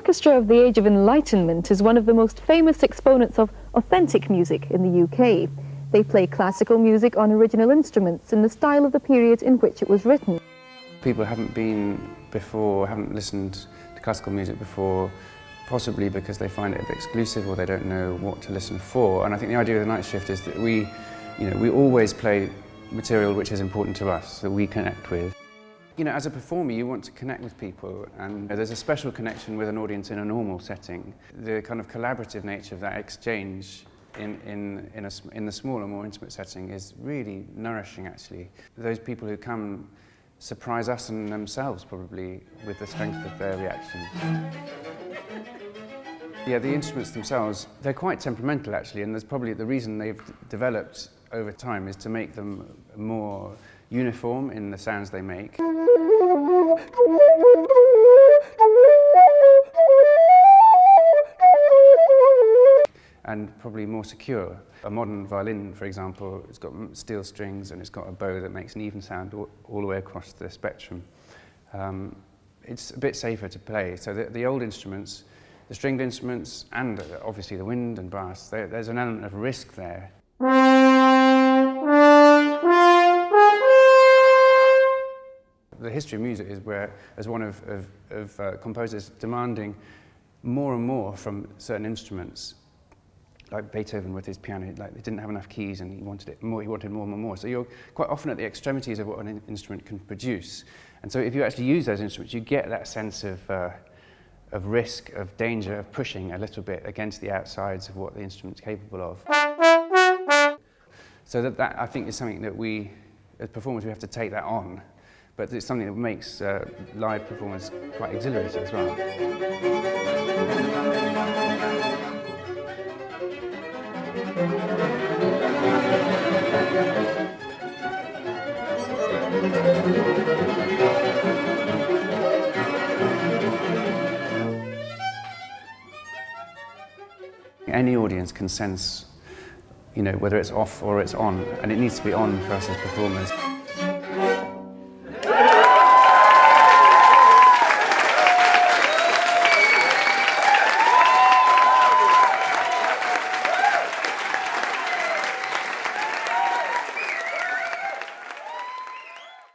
Orchestra of the Age of Enlightenment is one of the most famous exponents of authentic music in the UK. They play classical music on original instruments in the style of the period in which it was written. People haven't listened to classical music before, possibly because they find it a bit exclusive or they don't know what to listen for. And I think the idea of the Night Shift is that we always play material which is important to us, that we connect with. As a performer, you want to connect with people, and there's a special connection with an audience in a normal setting. The kind of collaborative nature of that exchange in the smaller, more intimate setting is really nourishing, actually. Those people who come surprise us and themselves, probably, with the strength of their reaction. Yeah, the instruments themselves, they're quite temperamental, actually, and there's probably the reason they've developed over time is to make them more uniform in the sounds they make. And probably more secure. A modern violin, for example, it's got steel strings and it's got a bow that makes an even sound all the way across the spectrum. It's a bit safer to play. So the old instruments, the stringed instruments, and obviously the wind and brass, there's an element of risk there. The history of music is one of composers demanding more and more from certain instruments. Like Beethoven with his piano, like they didn't have enough keys and he wanted it more, he wanted more and more. So you're quite often at the extremities of what an instrument can produce. And so if you actually use those instruments, you get that sense of risk, of danger, of pushing a little bit against the outsides of what the instrument's capable of. So that I think is something that we, as performers, we have to take that on. But it's something that makes live performance quite exhilarating as well. Any audience can sense, whether it's off or it's on, and it needs to be on for us as performers.